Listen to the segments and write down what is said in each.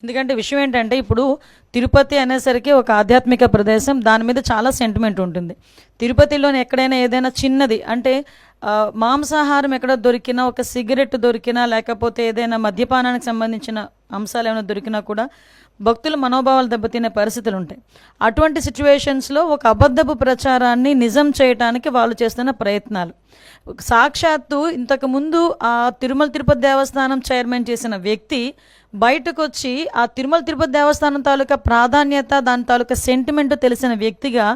ఎందుకంటే విషయం ఏంటంటే ఇప్పుడు తిరుపతి అనేసరికి ఒక ఆధ్యాత్మిక ప్రదేశం, దాని మీద చాలా సెంటిమెంట్ ఉంటుంది. తిరుపతిలోని ఎక్కడైనా ఏదైనా చిన్నది అంటే మాంసాహారం ఎక్కడ దొరికినా, ఒక సిగరెట్ దొరికినా, లేకపోతే ఏదైనా మద్యపానానికి సంబంధించిన అంశాలు ఏమైనా దొరికినా కూడా భక్తుల మనోభావాలు దెబ్బతినే పరిస్థితులు ఉంటాయి. అటువంటి సిచ్యువేషన్స్లో ఒక అబద్ధపు ప్రచారాన్ని నిజం చేయడానికి వాళ్ళు చేస్తున్న ప్రయత్నాలు, సాక్షాత్తు ఇంతకుముందు ఆ తిరుమల తిరుపతి దేవస్థానం చైర్మన్ చేసిన వ్యక్తి బయటకు వచ్చి ఆ తిరుమల తిరుపతి దేవస్థానం తాలూకా ప్రాధాన్యత, దాని తాలూకా సెంటిమెంట్ తెలిసిన వ్యక్తిగా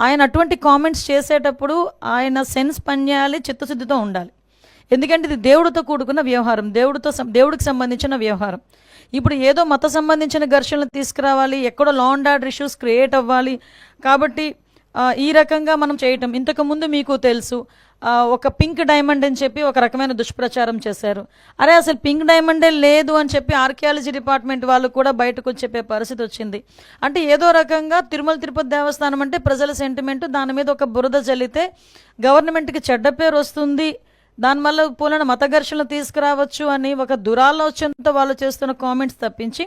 ఆయన అటువంటి కామెంట్స్ చేసేటప్పుడు ఆయన సెన్స్ పనిచేయాలి, చిత్తశుద్ధితో ఉండాలి. ఎందుకంటే ఇది దేవుడితో కూడుకున్న వ్యవహారం, దేవుడికి సంబంధించిన వ్యవహారం. ఇప్పుడు ఏదో మత సంబంధించిన ఘర్షణలు తీసుకురావాలి, ఎక్కడో law and order issues create అవ్వాలి కాబట్టి ఈ రకంగా మనం చేయటం. ఇంతకుముందు మీకు తెలుసు ఒక పింక్ డైమండ్ అని చెప్పి ఒక రకమైన దుష్ప్రచారం చేశారు. అరే అసలు పింక్ డైమండే లేదు అని చెప్పి ఆర్కియాలజీ డిపార్ట్మెంట్ వాళ్ళు కూడా బయటకు వచ్చి చెప్పే పరిస్థితి వచ్చింది. అంటే ఏదో రకంగా తిరుమల తిరుపతి దేవస్థానం అంటే ప్రజల సెంటిమెంట్, దాని మీద ఒక బురద చల్లితే గవర్నమెంట్కి చెడ్డ పేరు వస్తుంది, దానివల్ల పూలన మత ఘర్షణలు తీసుకురావచ్చు అని ఒక దురాలోచనతో వాళ్ళు చేస్తున్న కామెంట్స్ తప్పించి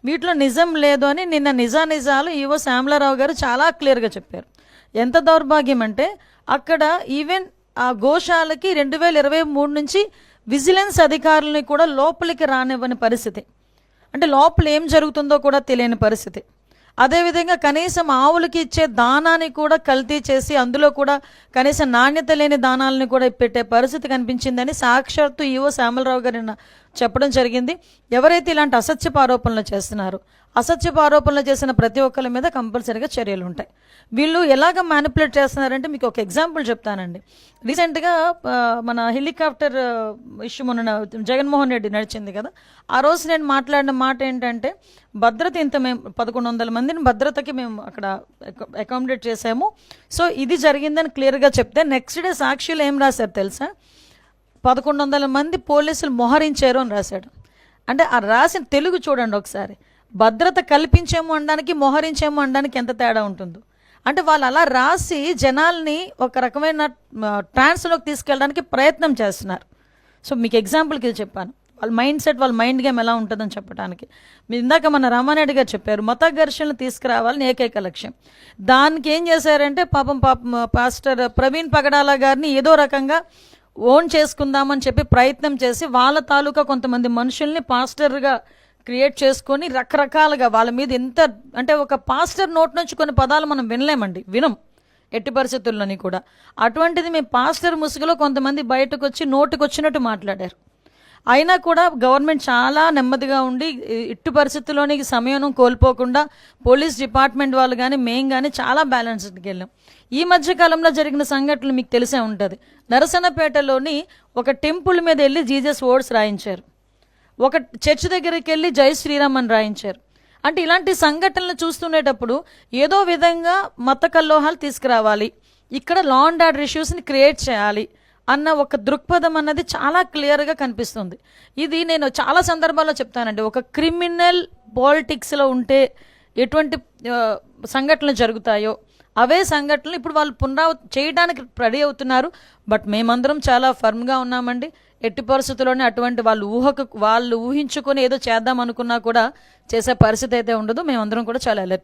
వీటిలో నిజం లేదు అని నిన్న నిజాలు ఈవో శ్యామలారావు గారు చాలా క్లియర్గా చెప్పారు. ఎంత దౌర్భాగ్యం అంటే అక్కడ ఈవెన్ ఆ గోశాలకి 2023 నుంచి విజిలెన్స్ అధికారులని కూడా లోపలికి రానివ్వని పరిస్థితి, అంటే లోపల ఏం జరుగుతుందో కూడా తెలియని పరిస్థితి. అదేవిధంగా కనీసం ఆవులకి ఇచ్చే దానాన్ని కూడా కల్తీ చేసి అందులో కూడా కనీసం నాణ్యత లేని దానాలని కూడా పెట్టే పరిస్థితి కనిపించిందని సాక్షాత్తు ఈవో శ్యామలరావు గారు చెప్పడం జరిగింది. ఎవరైతే ఇలాంటి అసత్యపు ఆరోపణలు చేస్తున్నారో, అసత్యపు ఆరోపణలు చేసిన ప్రతి ఒక్కరి మీద కంపల్సరీగా చర్యలు ఉంటాయి. వీళ్ళు ఎలాగ మ్యానిపులేట్ చేస్తున్నారంటే మీకు ఒక ఎగ్జాంపుల్ చెప్తానండి. రీసెంట్గా మన హెలికాప్టర్ ఇష్యూ మొన్న జగన్మోహన్ రెడ్డి నడిచింది కదా, ఆ రోజు నేను మాట్లాడిన మాట ఏంటంటే భద్రత ఇంత మేము 1100 మందిని భద్రతకి మేము అక్కడ అకామిడేట్ చేసాము, సో ఇది జరిగిందని క్లియర్గా చెప్తే నెక్స్ట్ డే సాక్షిలో ఏం రాశారు తెలుసా, 1100 మంది పోలీసులు మోహరించారు అని రాశాడు. అంటే ఆ రాసిన తెలుగు చూడండి ఒకసారి, భద్రత కల్పించేమో అనడానికి మోహరించేమో అనడానికి ఎంత తేడా ఉంటుందో. అంటే వాళ్ళు అలా రాసి జనాల్ని ఒక రకమైన ట్రాన్స్లోకి తీసుకెళ్ళడానికి ప్రయత్నం చేస్తున్నారు. సో మీకు ఎగ్జాంపుల్కి ఇది చెప్పాను, వాళ్ళ మైండ్ సెట్, వాళ్ళ మైండ్ గేమ్ ఎలా ఉంటుందని చెప్పడానికి. మీరు ఇందాక మన రామారెడ్డి గారు చెప్పారు మత ఘర్షణలు తీసుకురావాలని ఏకైక లక్ష్యం. దానికి ఏం చేశారంటే పాపం పాస్టర్ ప్రవీణ్ పగడాల గారిని ఏదో రకంగా ఓన్ చేసుకుందామని చెప్పి ప్రయత్నం చేసి వాళ్ళ తాలూకా కొంతమంది మనుషుల్ని పాస్టర్గా క్రియేట్ చేసుకొని రకరకాలుగా వాళ్ళ మీద ఎంత అంటే ఒక పాస్టర్ నోట్ నుంచి కొన్ని పదాలు మనం వినం ఎట్టి పరిస్థితుల్లోని కూడా. అటువంటిది మేము పాస్టర్ ముసుగులో కొంతమంది బయటకు వచ్చి నోటుకు వచ్చినట్టు మాట్లాడారు. అయినా కూడా గవర్నమెంట్ చాలా నెమ్మదిగా ఉండి ఇట్టి పరిస్థితుల్లోని సమయం కోల్పోకుండా పోలీస్ డిపార్ట్మెంట్ వాళ్ళు కానీ మేము కానీ చాలా బ్యాలెన్స్డ్కి వెళ్ళాం. ఈ మధ్య కాలంలో జరిగిన సంఘటనలు మీకు తెలిసే ఉంటుంది. నరసన్నపేటలోని ఒక టెంపుల్ మీద వెళ్ళి జీసస్ వర్డ్స్ రాయించారు, ఒక చర్చ్ దగ్గరికి వెళ్ళి జై శ్రీరామ్ అని రాయించారు. అంటే ఇలాంటి సంఘటనలు చూస్తుండేటప్పుడు ఏదో విధంగా మత కల్లోహాలు తీసుకురావాలి, ఇక్కడ లా అండ్ ఆర్డర్ ఇష్యూస్ని క్రియేట్ చేయాలి అన్న ఒక దృక్పథం అన్నది చాలా క్లియర్గా కనిపిస్తుంది. ఇది నేను చాలా సందర్భాల్లో చెప్తానండి, ఒక క్రిమినల్ పాలిటిక్స్లో ఉంటే ఎటువంటి సంఘటనలు జరుగుతాయో అవే సంఘటనలు ఇప్పుడు వాళ్ళు చేయడానికి రెడీ అవుతున్నారు. బట్ మేమందరం చాలా ఫర్మ్గా ఉన్నామండి. ఎట్టి పరిస్థితుల్లోనే అటువంటి వాళ్ళు ఊహించుకొని ఏదో చేద్దాం అనుకున్నా కూడా చేసే పరిస్థితి అయితే ఉండదు. మేమందరం కూడా చాలా అలర్ట్.